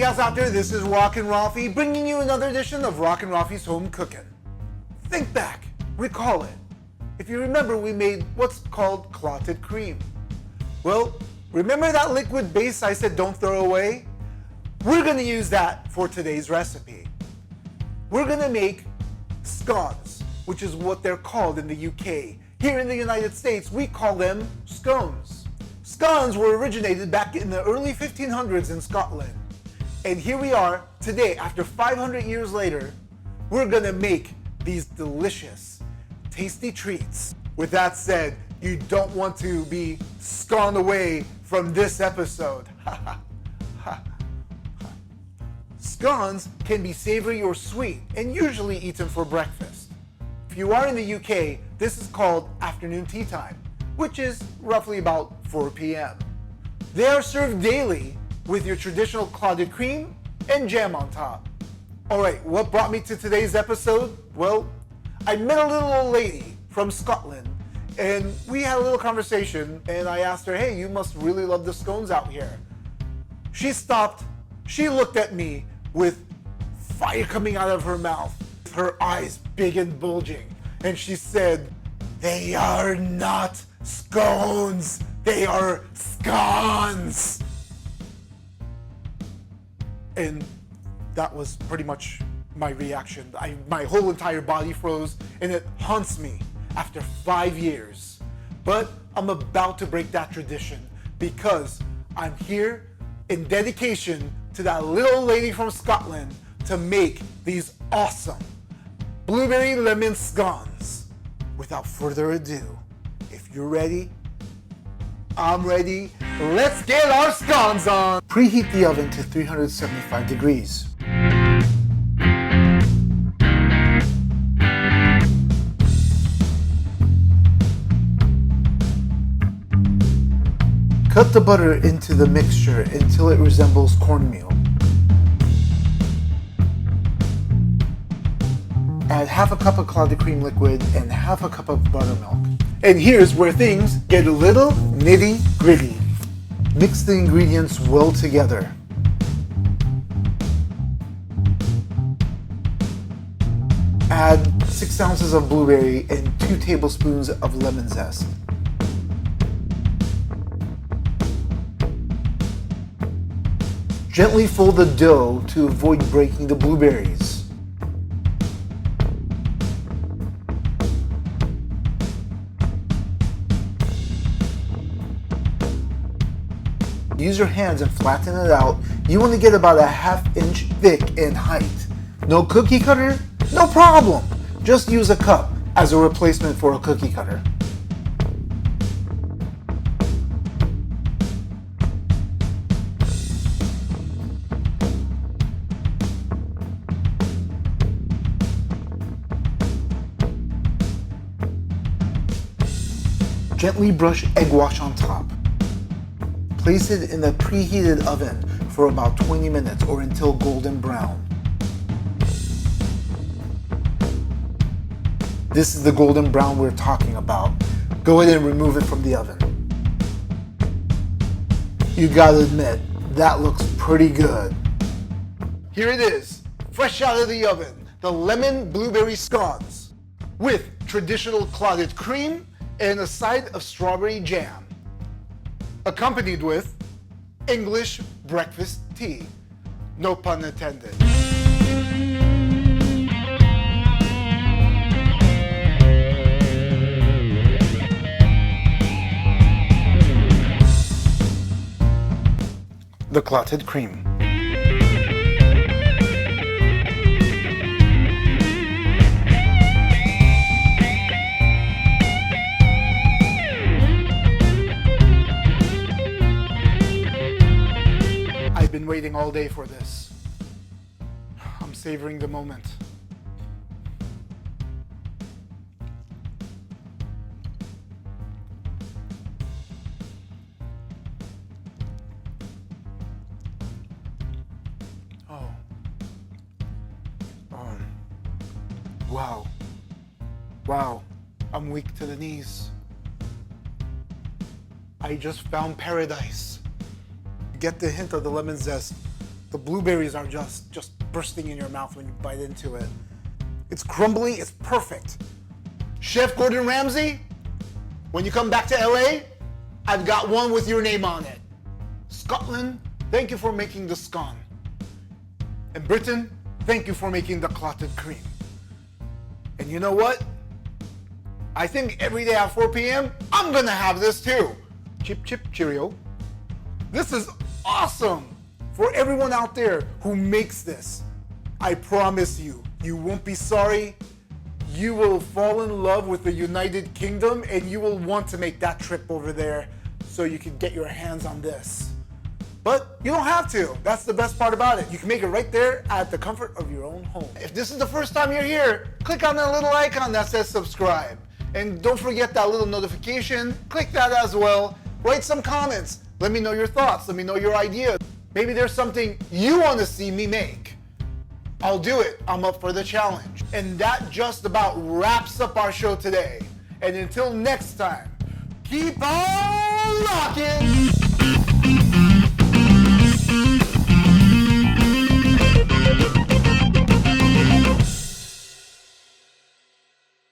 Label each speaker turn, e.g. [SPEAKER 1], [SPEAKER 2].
[SPEAKER 1] guys out there, this is RockinRaffi bringing you another edition of RockinRaffi's Home Cooking. Think back, recall it. If you remember, we made what's called clotted cream. Well, remember that liquid base I said don't throw away? We're gonna use that for today's recipe. We're gonna make scones, which is what they're called in the UK. Here in the United States, we call them scones. Scones were originated back in the early 1500s in Scotland. And here we are today, after 500 years later, we're gonna make these delicious, tasty treats. With that said, you don't want to be scone away from this episode. Scones can be savory or sweet and usually eaten for breakfast. If you are in the UK, this is called afternoon tea time, which is roughly about 4 p.m. They are served daily with your traditional clotted cream and jam on top. All right, what brought me to today's episode? Well, I met a little old lady from Scotland and we had a little conversation and I asked her, hey, you must really love the scones out here. She stopped, she looked at me with fire coming out of her mouth, her eyes big and bulging, and she said, they are not scones, they are scones. And that was pretty much my reaction. My whole entire body froze and it haunts me after 5 years. But I'm about to break that tradition because I'm here in dedication to that little lady from Scotland to make these awesome blueberry lemon scones. Without further ado, if you're ready, I'm ready. Let's get our scones on. Preheat the oven to 375 degrees. Cut the butter into the mixture until it resembles cornmeal. Add half a cup of clotted cream liquid and half a cup of buttermilk. And here's where things get a little nitty-gritty. Mix the ingredients well together. Add 6 ounces of blueberry and 2 tablespoons of lemon zest. Gently fold the dough to avoid breaking the blueberries. Use your hands and flatten it out. You want to get about a ½ inch thick in height. No cookie cutter? No problem. Just use a cup as a replacement for a cookie cutter. Gently brush egg wash on top. Place it in the preheated oven for about 20 minutes or until golden brown. This is the golden brown we're talking about. Go ahead and remove it from the oven. You gotta admit, that looks pretty good. Here it is, fresh out of the oven, the lemon blueberry scones with traditional clotted cream and a side of strawberry jam, accompanied with English breakfast tea. No pun intended. The clotted cream. I've been waiting all day for this. I'm savoring the moment. Oh. Wow. Wow. I'm weak to the knees. I just found paradise. Get the hint of the lemon zest The blueberries are just bursting in your mouth when you bite into it. It's crumbly, it's perfect. Chef Gordon Ramsay, when you come back to LA, I've got one with your name on it. Scotland, thank you for making the scone. And Britain, thank you for making the clotted cream. And you know what? I think every day at 4 p.m., I'm gonna have this too. Chip, chip, cheerio. This is awesome for everyone out there who makes this. I promise you, you won't be sorry. You will fall in love with the United Kingdom and you will want to make that trip over there so you can get your hands on this. But you don't have to. That's the best part about it. You can make it right there at the comfort of your own home. If this is the first time you're here, click on that little icon that says subscribe. And don't forget that little notification. Click that as well. Write some comments. Let me know your thoughts. Let me know your ideas. Maybe there's something you want to see me make. I'll do it. I'm up for the challenge. And that just about wraps up our show today. And until next time, keep on rocking!